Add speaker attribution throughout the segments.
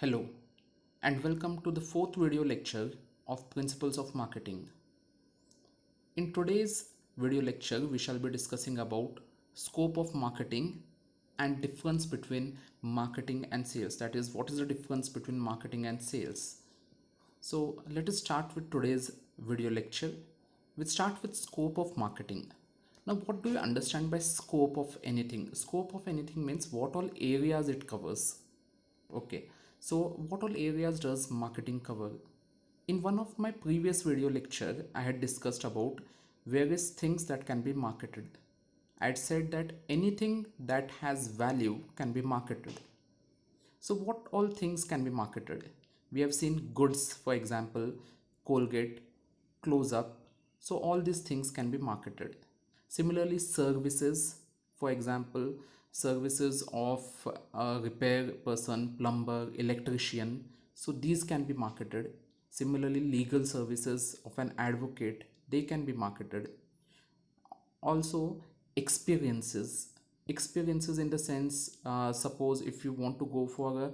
Speaker 1: Hello, and welcome to the fourth video lecture of Principles of Marketing. In today's video lecture, we shall be discussing about scope of marketing and difference between marketing and sales. That is, what is the difference between marketing and sales? So let us start with today's video lecture. We start with scope of marketing. Now, what do you understand by scope of anything? Scope of anything means what all areas it covers. Okay, so what all areas does marketing cover? In one of my previous video lecture, I had discussed about various things that can be marketed. I had said that anything that has value can be marketed. So what all things can be marketed? We have seen goods, for example, Colgate, Close Up. So all these things can be marketed. Similarly, services, for example, services of a repair person, plumber, electrician. So these can be marketed. Similarly, legal services of an advocate, they can be marketed. Also, experiences in the sense, suppose if you want to go for a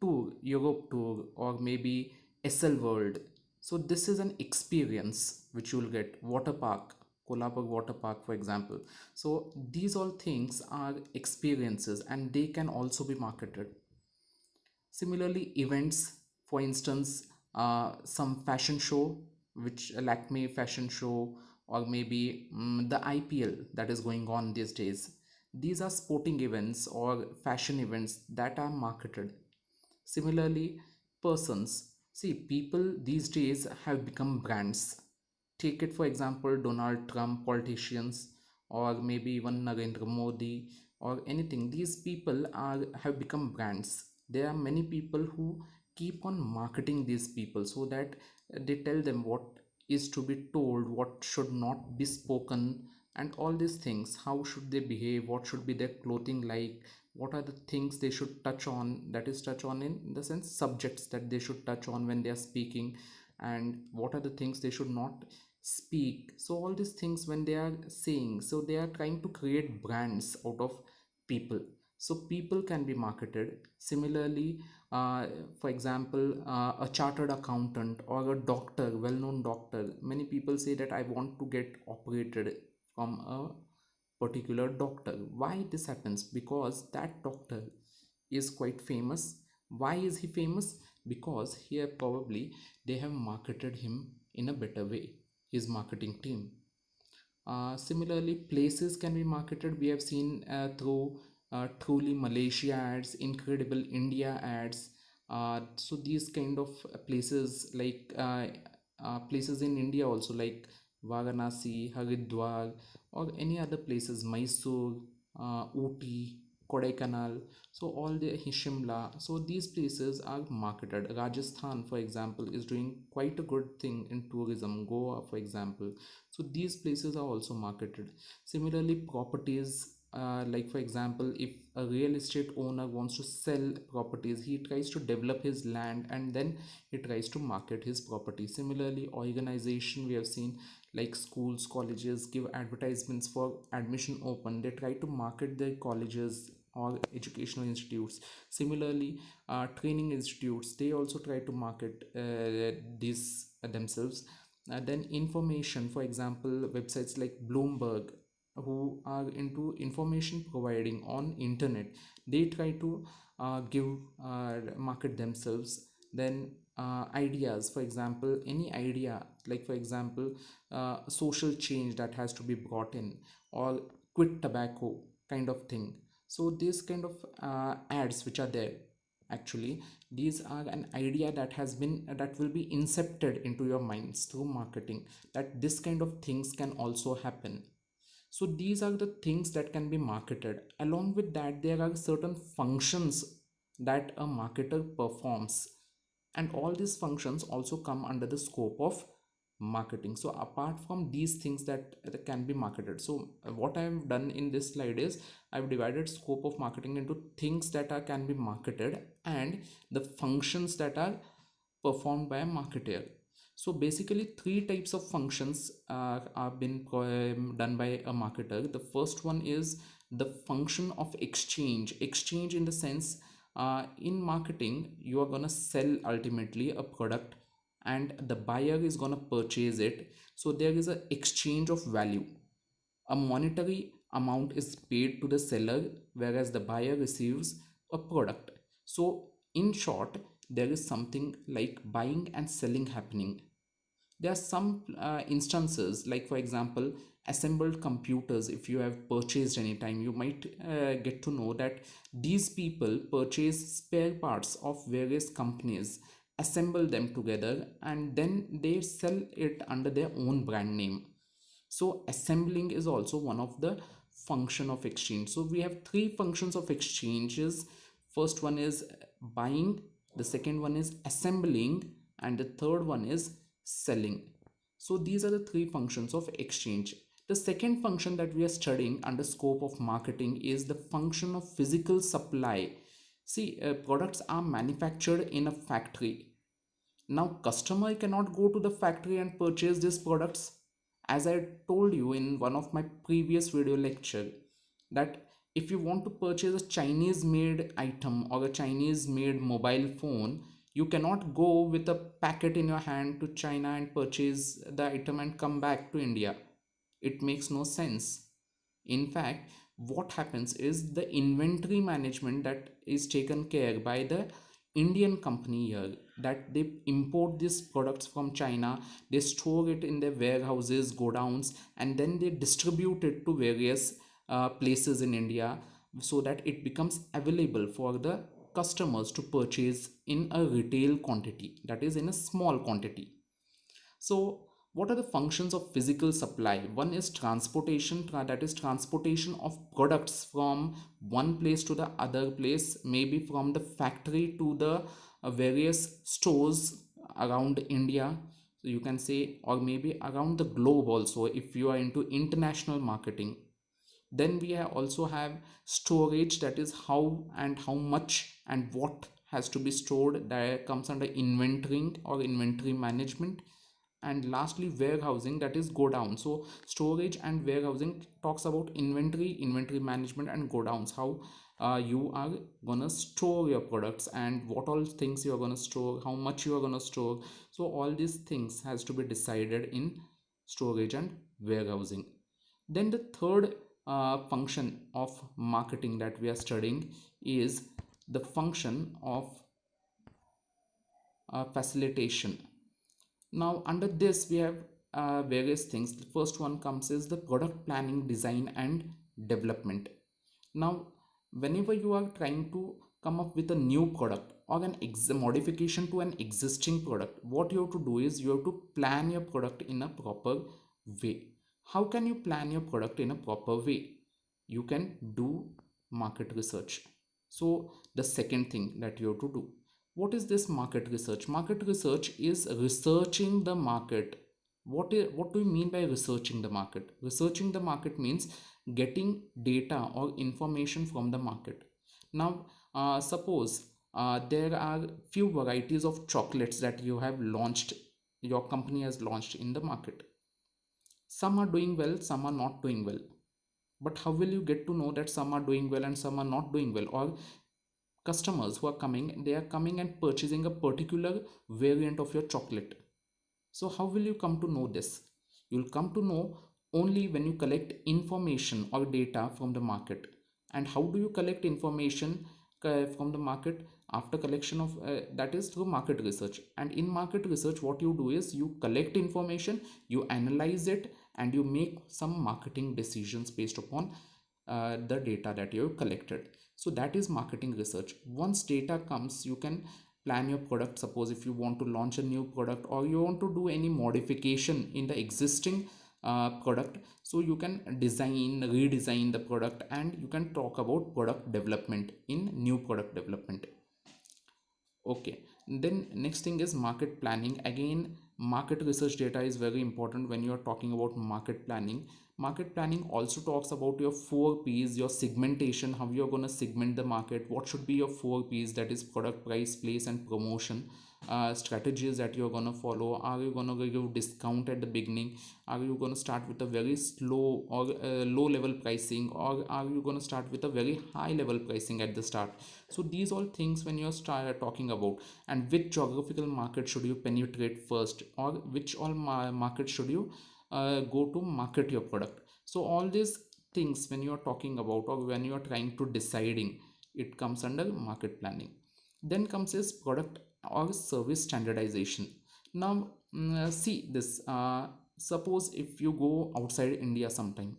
Speaker 1: tour, Europe tour, or maybe SL World. So this is an experience which you will get. Water park, Kolhapur water park, for example. So these all things are experiences and they can also be marketed. Similarly, events, for instance, some fashion show, which Lakme fashion show, or maybe the IPL that is going on these days. These are sporting events or fashion events that are marketed. Similarly, persons. See, people these days have become brands. Take it for example, Donald Trump, politicians, or maybe even Narendra Modi, or anything. These people are have become brands. There are many people who keep on marketing these people so that they tell them what is to be told, what should not be spoken, and all these things. How should they behave? What should be their clothing like? What are the things they should touch on, that is touch on in the sense subjects that they should touch on when they are speaking, and what are the things they should not speak. So all these things when they are saying, so they are trying to create brands out of people. So people can be marketed. Similarly, for example, a chartered accountant or a doctor, well-known doctor, many people say that I want to get operated from a particular doctor. Why this happens? Because that doctor is quite famous. Why is he famous? Because here probably they have marketed him in a better way, his marketing team. Similarly, places can be marketed. We have seen through Truly Malaysia ads, Incredible India ads. So these kind of places, like places in India also, like Varanasi, Haridwar, or any other places, Mysore, Ooty, Kodaikanal. So all the Shimla. So these places are marketed. Rajasthan, for example, is doing quite a good thing in tourism. Goa, for example. So these places are also marketed. Similarly, properties, like for example, if a real estate owner wants to sell properties, he tries to develop his land and then he tries to market his property. Similarly, organization, we have seen, like schools, colleges give advertisements for admission open. They try to market their colleges or educational institutes. Similarly, training institutes, they also try to market these themselves. Then information, for example, websites like Bloomberg, who are into information providing on internet, they try to give market themselves. Then ideas, for example, any idea, like for example, social change that has to be brought in, or quit tobacco kind of thing. So these kind of ads which are there, actually these are an idea that has been that will be incepted into your minds through marketing, that this kind of things can also happen. So these are the things that can be marketed. Along with that, there are certain functions that a marketer performs, and all these functions also come under the scope of marketing. So apart from these things that can be marketed, so what I have done in this slide is I've divided scope of marketing into things that are can be marketed and the functions that are performed by a marketer. So basically three types of functions are been done by a marketer. The first one is the function of exchange in the sense, in marketing you are gonna sell ultimately a product and the buyer is gonna purchase it. So there is a exchange of value. A monetary amount is paid to the seller, whereas the buyer receives a product. So, in short, there is something like buying and selling happening. There are some instances, like for example, assembled computers. If you have purchased anytime, you might get to know that these people purchase spare parts of various companies, assemble them together, and then they sell it under their own brand name. So assembling is also one of the function of exchange. So we have three functions of exchanges. First one is buying, the second one is assembling, and the third one is selling. So these are the three functions of exchange. The second function that we are studying under scope of marketing is the function of physical supply. See, products are manufactured in a factory. Now customer cannot go to the factory and purchase these products. As I told you in one of my previous video lecture, that if you want to purchase a Chinese made item or a Chinese made mobile phone, you cannot go with a packet in your hand to China and purchase the item and come back to India. It makes no sense. In fact, what happens is the inventory management that is taken care by the Indian company here, that they import these products from China, they store it in their warehouses, godowns, and then they distribute it to various places in India so that it becomes available for the customers to purchase in a retail quantity, that is in a small quantity. So, what are the functions of physical supply? One is transportation, that is transportation of products from one place to the other place, maybe from the factory to the various stores around India. So you can say, or maybe around the globe also, if you are into international marketing. Then we also have storage, that is how and how much and what has to be stored, that comes under inventorying or inventory management. And lastly, warehousing, that is go down. So storage and warehousing talks about inventory management, and go downs, how you are gonna store your products and what all things you are gonna store, how much you are gonna store. So all these things has to be decided in storage and warehousing. Then the third function of marketing that we are studying is the function of facilitation. Now under this we have various things. The first one comes is the product planning, design and development. Now whenever you are trying to come up with a new product or an modification to an existing product, what you have to do is you have to plan your product in a proper way. How can you plan your product in a proper way? You can do market research. So the second thing that you have to do, what is this market research? Market research is researching the market. What do you mean by researching the market? Researching the market means getting data or information from the market. Now suppose there are few varieties of chocolates that you have launched, your company has launched in the market. Some are doing well, some are not doing well. But how will you get to know that some are doing well and some are not doing well? Or customers who are coming, they are coming and purchasing a particular variant of your chocolate. So how will you come to know this? You'll come to know only when you collect information or data from the market. And how do you collect information from the market? After collection of that is through market research. And in market research, what you do is you collect information, you analyze it, and you make some marketing decisions based upon the data that you have collected. So that is marketing research. Once data comes, you can plan your product. Suppose if you want to launch a new product or you want to do any modification in the existing product, so you can redesign the product, and you can talk about product development in new product development. Okay, Then next thing is market planning. Again, market research data is very important when you are talking about market planning. Market planning also talks about your 4 P's, your segmentation, how you're going to segment the market, what should be your 4 P's, that is product, price, place, and promotion. Strategies that you're going to follow. Are you going to give discount at the beginning? Are you going to start with a very slow or low level pricing, or are you going to start with a very high level pricing at the start? So these all things when you're start talking about. And which geographical market should you penetrate first, or which all market should you go to market your product. So all these things when you are talking about, or when you are trying to deciding, it comes under market planning. Then comes is product or service standardization. Now see this, suppose if you go outside India sometime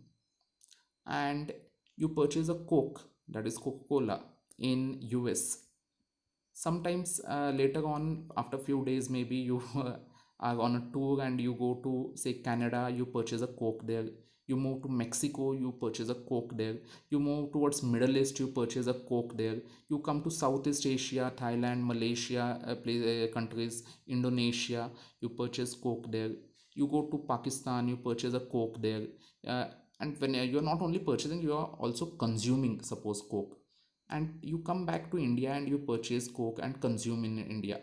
Speaker 1: and you purchase a Coke, that is Coca Cola, in US. Sometimes later on, after few days, maybe you are on a tour and you go to say Canada, you purchase a Coke there. You move to Mexico, you purchase a Coke there. You move towards Middle East, you purchase a Coke there. You come to Southeast Asia, Thailand, Malaysia, countries, Indonesia, you purchase Coke there. You go to Pakistan, you purchase a Coke there. uh, and when you're not only purchasing, you are also consuming, suppose Coke. And you come back to India and you purchase Coke and consume in India.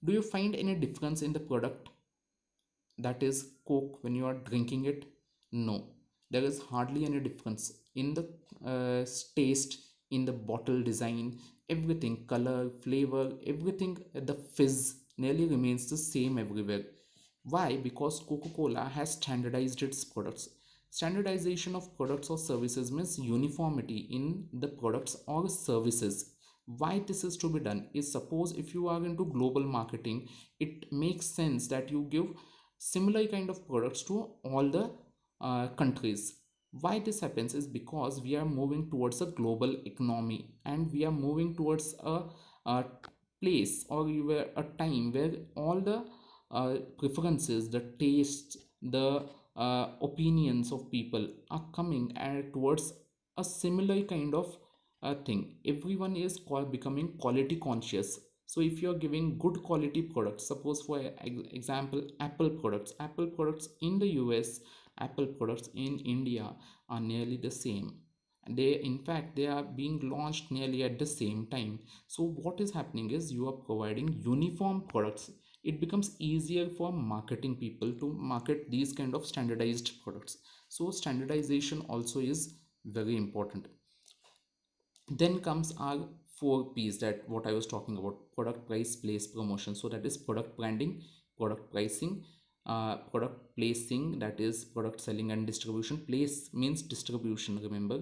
Speaker 1: Do you find any difference in the product, that is Coke, when you are drinking it? No, there is hardly any difference in the taste, in the bottle design, everything, color, flavor, everything, the fizz nearly remains the same everywhere. Why? Because Coca Cola has standardized its products. Standardization of products or services means uniformity in the products or services. Why this is to be done is, suppose if you are into global marketing, it makes sense that you give similar kind of products to all the countries. Why this happens is because we are moving towards a global economy, and we are moving towards a place, or you were a time where all the preferences, the tastes, the opinions of people are coming towards a similar kind of thing. Everyone is becoming quality conscious. So if you are giving good quality products, suppose for example, Apple products in the US, Apple products in India are nearly the same. And they, in fact, they are being launched nearly at the same time. So what is happening is you are providing uniform products. It becomes easier for marketing people to market these kind of standardized products. So standardization also is very important. Then comes our 4 P's, that what I was talking about: product, price, place, promotion. So that is product branding, product pricing, product placing, that is product selling and distribution. Place means distribution, remember,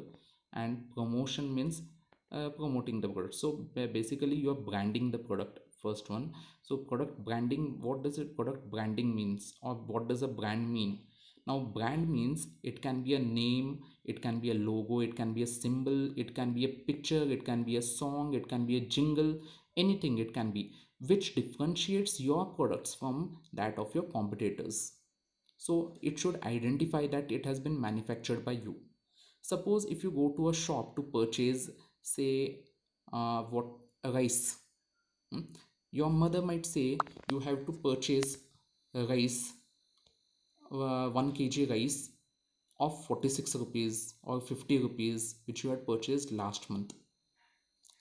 Speaker 1: and promotion means promoting the product. So basically you are branding the product, first one. So product branding, what does it product branding means, or what does a brand mean? Now brand means it can be a name, it can be a logo, it can be a symbol, it can be a picture, it can be a song, it can be a jingle, anything it can be, which differentiates your products from that of your competitors. So it should identify that it has been manufactured by you. Suppose if you go to a shop to purchase, say, what rice, hmm, your mother might say you have to purchase rice, 1 kg rice of 46 rupees or 50 rupees, which you had purchased last month.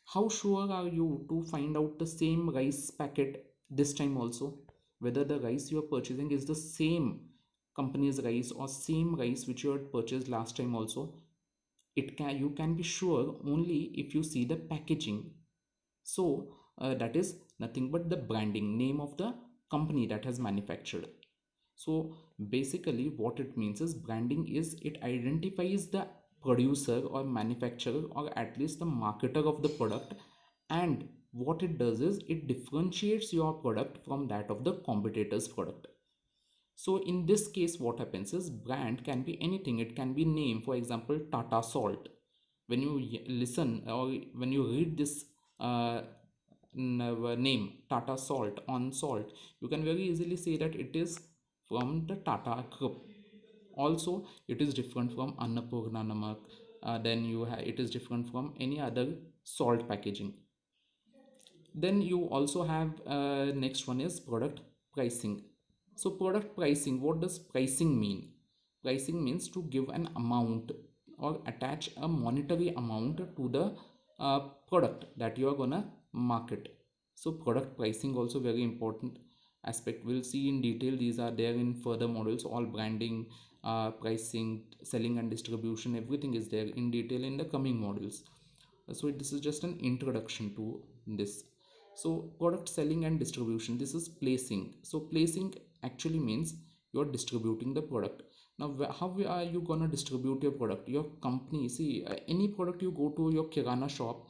Speaker 1: How sure are you to find out the same rice packet this time also, whether the rice you are purchasing is the same company's rice or same rice which you had purchased last time also? It can, you can be sure only if you see the packaging. So that is nothing but the branding, name of the company that has manufactured. So basically what it means is, branding is, it identifies the producer or manufacturer, or at least the marketer of the product. And what it does is it differentiates your product from that of the competitor's product. So in this case what happens is, brand can be anything. It can be name, for example Tata Salt. When you listen or when you read this name Tata Salt on salt, you can very easily say that it is from the Tata group. Also it is different from Annapurna Namak. Then you have, it is different from any other salt packaging. Then you also have next one is product pricing. So product pricing, what does pricing mean? Pricing means to give an amount or attach a monetary amount to the uh, product that you are gonna market. So product pricing also very important aspect. We'll see in detail, these are there in further modules. All branding, pricing, selling and distribution, everything is there in detail in the coming modules. So this is just an introduction to this. So product selling and distribution, this is placing. So placing actually means you're distributing the product. Now how are you gonna distribute your product? Your company, see, any product, you go to your kirana shop,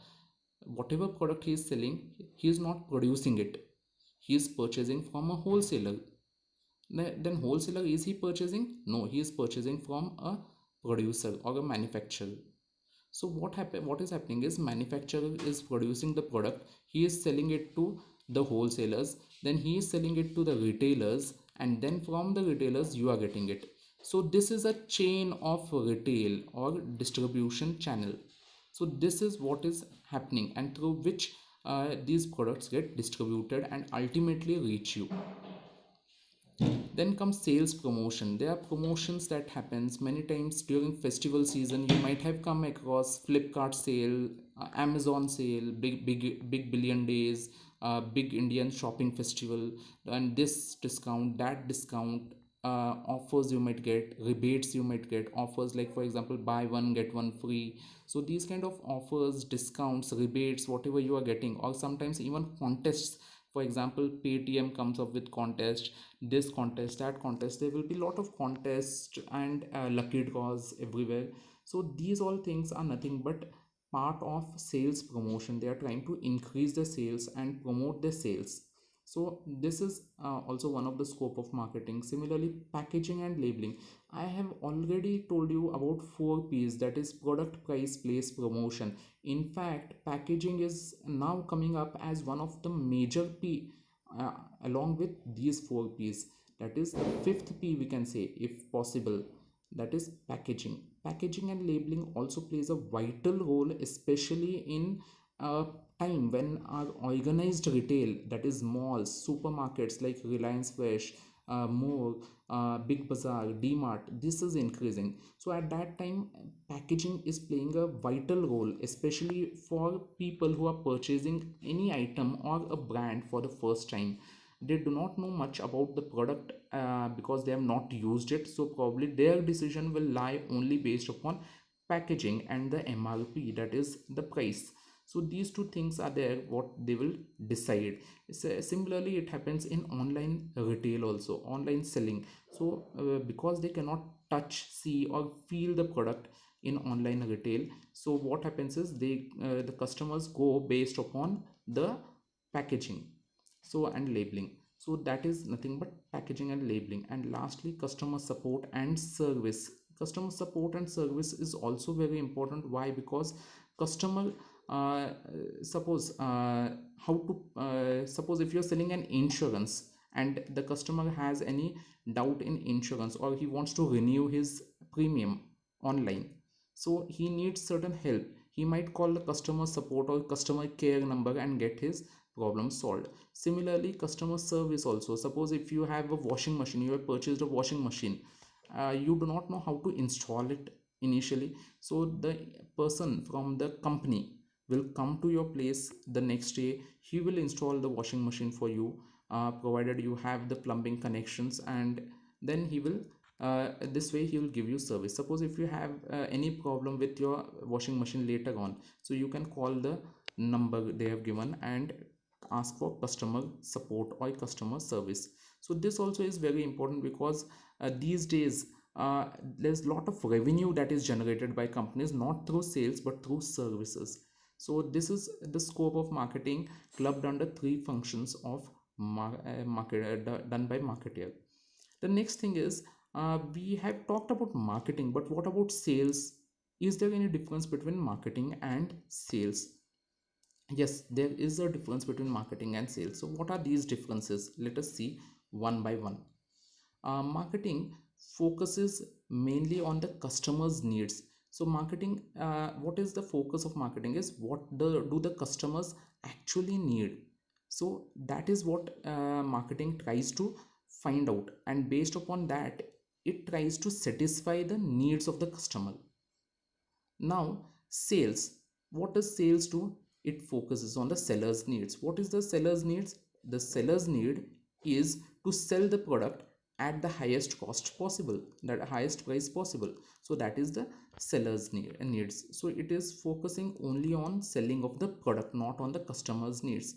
Speaker 1: whatever product he is selling, he is not producing it, he is purchasing from a wholesaler. Then wholesaler, is he purchasing? No, he is purchasing from a producer or a manufacturer. So what is happening is, manufacturer is producing the product, he is selling it to the wholesalers, then he is selling it to the retailers, and then from the retailers you are getting it. So this is a chain of retail or distribution channel. So this is what is happening, and through which these products get distributed and ultimately reach you. Then comes sales promotion. There are promotions that happens many times during festival season. You might have come across Flipkart sale, Amazon sale, big billion days, big Indian shopping festival, and this discount, that discount, offers you might get, rebates you might get, offers like for example buy one get one free. So these kind of offers, discounts, rebates, whatever you are getting, or sometimes even contests. For example, Paytm comes up with contest, this contest, that contest, there will be a lot of contests and lucky draws everywhere. So these all things are nothing but part of sales promotion. They are trying to increase the sales and promote the sales. So this is also one of the scope of marketing. Similarly, packaging and labeling, I have already told you about 4 P's, that is product, price, place, promotion. In fact, packaging is now coming up as one of the major P, uh, along with these 4 P's. That is the fifth P, we can say, if possible. That is packaging. Packaging and labeling also plays a vital role, especially in a time when our organized retail, that is malls, supermarkets like Reliance Fresh, more, Big Bazaar, DMart, this is increasing. So at that time, packaging is playing a vital role, especially for people who are purchasing any item or a brand for the first time. They do not know much about the product because they have not used it. So probably their decision will lie only based upon packaging and the MRP, that is the price. So these two things are there, what they will decide. Similarly, it happens in online retail also, online selling. So because they cannot touch, see or feel the product in online retail, so what happens is, the customers go based upon the packaging, so and labeling. So that is nothing but packaging and labeling. And lastly, customer support and service. Customer support and service is also very important. Why? Because customer, uh, suppose how to suppose if you're selling an insurance, and the customer has any doubt in insurance, or he wants to renew his premium online, so he needs certain help, he might call the customer support or customer care number and get his problem solved. Similarly, customer service also. Suppose if you have a washing machine, you have purchased a washing machine, you do not know how to install it initially. So the person from the company will come to your place the next day. He will install the washing machine for you, provided you have the plumbing connections, and then he will, this way he will give you service. Suppose if you have any problem with your washing machine later on, so you can call the number they have given and ask for customer support or customer service. So this also is very important, because these days there's a lot of revenue that is generated by companies, not through sales but through services. So this is the scope of marketing, clubbed under 3 functions of market done by marketer. The next thing is, we have talked about marketing, but what about sales? Is there any difference between marketing and sales? Yes, there is a difference between marketing and sales. So what are these differences? Let us see one by one. Marketing focuses mainly on the customer's needs. So marketing, what is the focus of marketing is, what do the customers actually need. So that is what marketing tries to find out, and based upon that it tries to satisfy the needs of the customer. Now, sales. What does sales do? It focuses on the seller's needs. What is the seller's needs? The seller's need is to sell the product at the highest cost possible, that highest price possible. So that is the seller's needs. So it is focusing only on selling of the product, not on the customer's needs.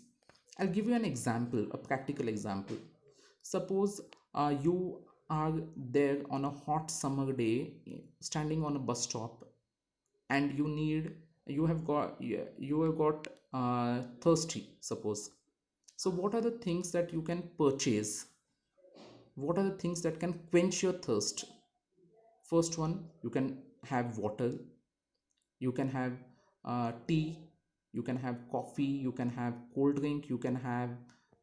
Speaker 1: I'll give you an example, a practical example. Suppose you are there on a hot summer day, standing on a bus stop, and you have got thirsty, suppose. So what are the things that you can purchase? What are the things that can quench your thirst? First one, you can have water, you can have tea, you can have coffee, you can have cold drink, you can have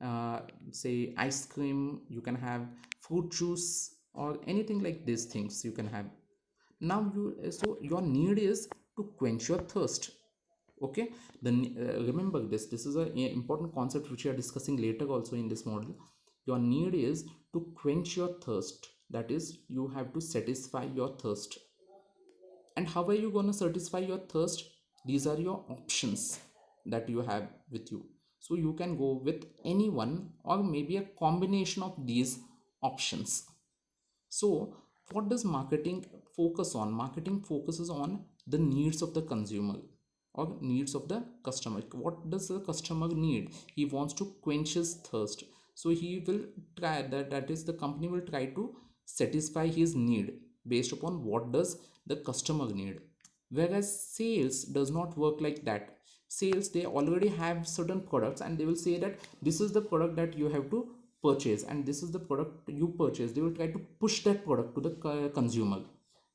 Speaker 1: uh, say ice cream, you can have fruit juice, or anything like these things you can have. Now so your need is to quench your thirst. Okay, then remember this is a important concept which we are discussing later also in this model. Your need is to quench your thirst, that is you have to satisfy your thirst. And how are you going to satisfy your thirst? These are your options that you have with you. So you can go with any one or maybe a combination of these options. So what does marketing focus on? Marketing focuses on the needs of the consumer or needs of the customer. What does the customer need? He wants to quench his thirst. So he will try that is the company will try to satisfy his need based upon what does the customer need. Whereas sales does not work like that. Sales, they already have certain products and they will say that this is the product that you have to purchase and this is the product you purchase. They will try to push that product to the consumer,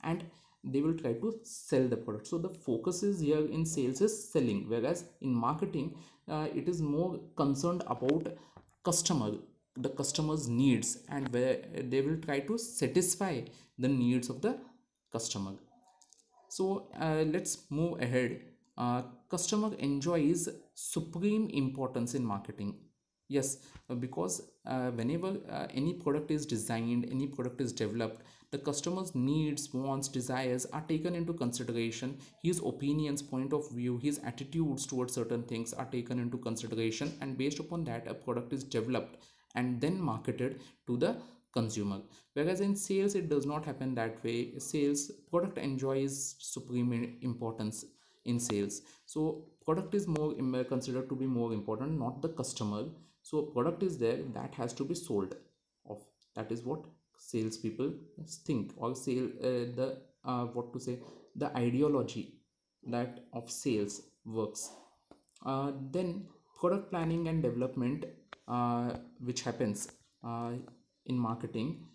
Speaker 1: and they will try to sell the product. So the focus is here in sales is selling, whereas in marketing it is more concerned about customer, the customer's needs, and where they will try to satisfy the needs of the customer. So let's move ahead. Customer enjoys supreme importance in marketing. Yes, because whenever any product is designed, any product is developed, the customer's needs, wants, desires are taken into consideration. His opinions, point of view, his attitudes towards certain things are taken into consideration, and based upon that, a product is developed and then marketed to the consumer. Whereas in sales it does not happen that way. Sales, product enjoys supreme importance in sales. So product is more considered to be more important, not the customer. So product is there that has to be sold off. That is what salespeople think, or sale the what to say, the ideology that of sales works. Then product planning and development, which happens in marketing,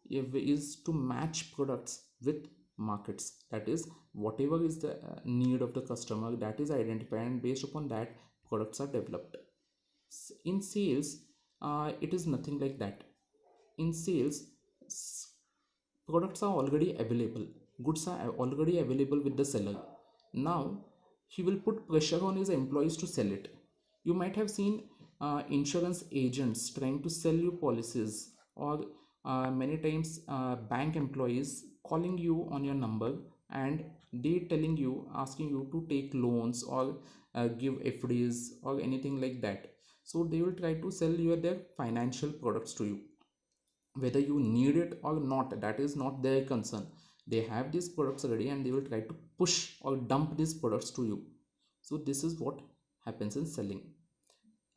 Speaker 1: is to match products with markets. That is, whatever is the need of the customer, that is identified, and based upon that products are developed. In sales, it is nothing like that. In sales, products are already available, goods are already available with the seller. Now he will put pressure on his employees to sell it. You might have seen insurance agents trying to sell you policies, or many times bank employees calling you on your number, and they telling you, asking you to take loans or give FDs or anything like that. So they will try to sell you their financial products to you. Whether you need it or not, that is not their concern. They have these products already and they will try to push or dump these products to you. So this is what happens in selling.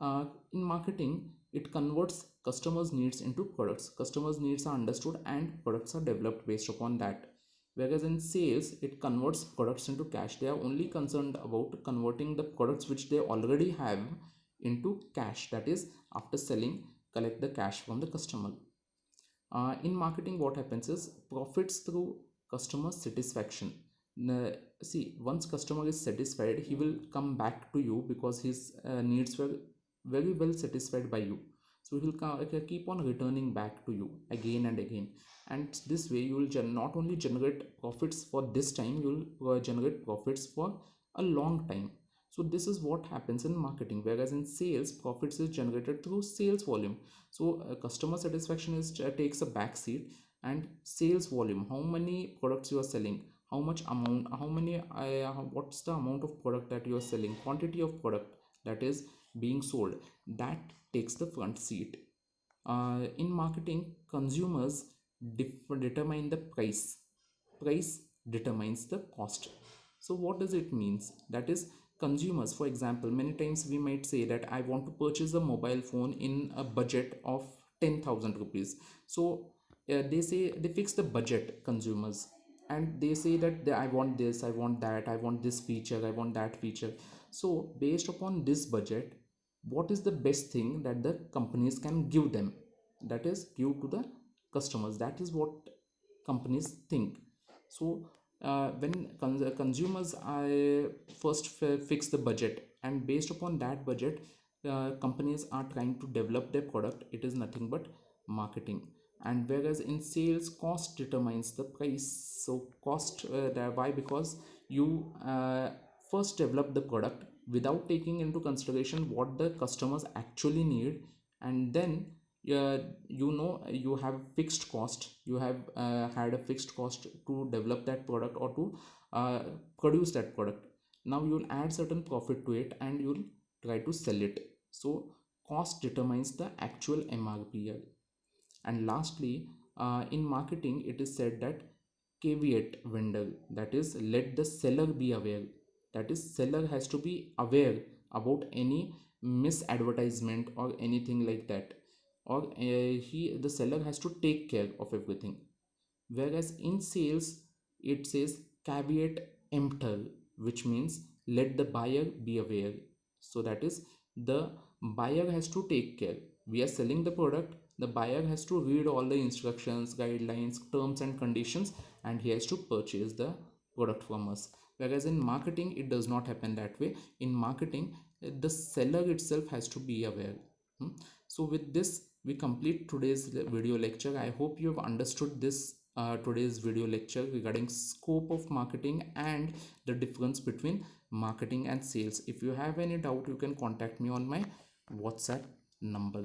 Speaker 1: In marketing, it converts customers needs into products. Customers needs are understood and products are developed based upon that. Whereas in sales, it converts products into cash. They are only concerned about converting the products which they already have into cash, that is after selling, collect the cash from the customer. In marketing, what happens is profits through customer satisfaction. See, once customer is satisfied, he will come back to you because his needs were very well satisfied by you. So he'll keep on returning back to you again and again, and this way you will not only generate profits for this time, you will generate profits for a long time. So this is what happens in marketing, whereas in sales, profits is generated through sales volume. So customer satisfaction is takes a back seat, and sales volume, how many products you are selling, how much amount, how many what's the amount of product that you are selling, quantity of product that is being sold, that takes the front seat. In marketing, consumers determine the price determines the cost. So what does it means? That is, consumers, for example, many times we might say that I want to purchase a mobile phone in a budget of 10,000 rupees. So they say, they fix the budget, consumers, and they say that I want this, I want that, I want this feature, I want that feature. So based upon this budget, what is the best thing that the companies can give them, that is give to the customers, that is what companies think. So when consumers first fix the budget, and based upon that budget, companies are trying to develop their product, it is nothing but marketing. And whereas in sales, cost determines the price. So cost, why? Because you first develop the product without taking into consideration what the customers actually need, and then you have fixed cost, you have had a fixed cost to develop that product or to uh, produce that product. Now you'll add certain profit to it and you'll try to sell it. So cost determines the actual MRPL. And lastly, in marketing, it is said that caveat vendor, that is, let the seller be aware. That is, seller has to be aware about any misadvertisement or anything like that, or the seller has to take care of everything. Whereas in sales, it says caveat emptor, which means let the buyer be aware. So that is, the buyer has to take care. We are selling the product, the buyer has to read all the instructions, guidelines, terms and conditions, and he has to purchase the product from us. Whereas in marketing, it does not happen that way. In marketing, the seller itself has to be aware. So with this, we complete today's video lecture. I hope you have understood this today's video lecture regarding scope of marketing and the difference between marketing and sales. If you have any doubt, you can contact me on my WhatsApp number.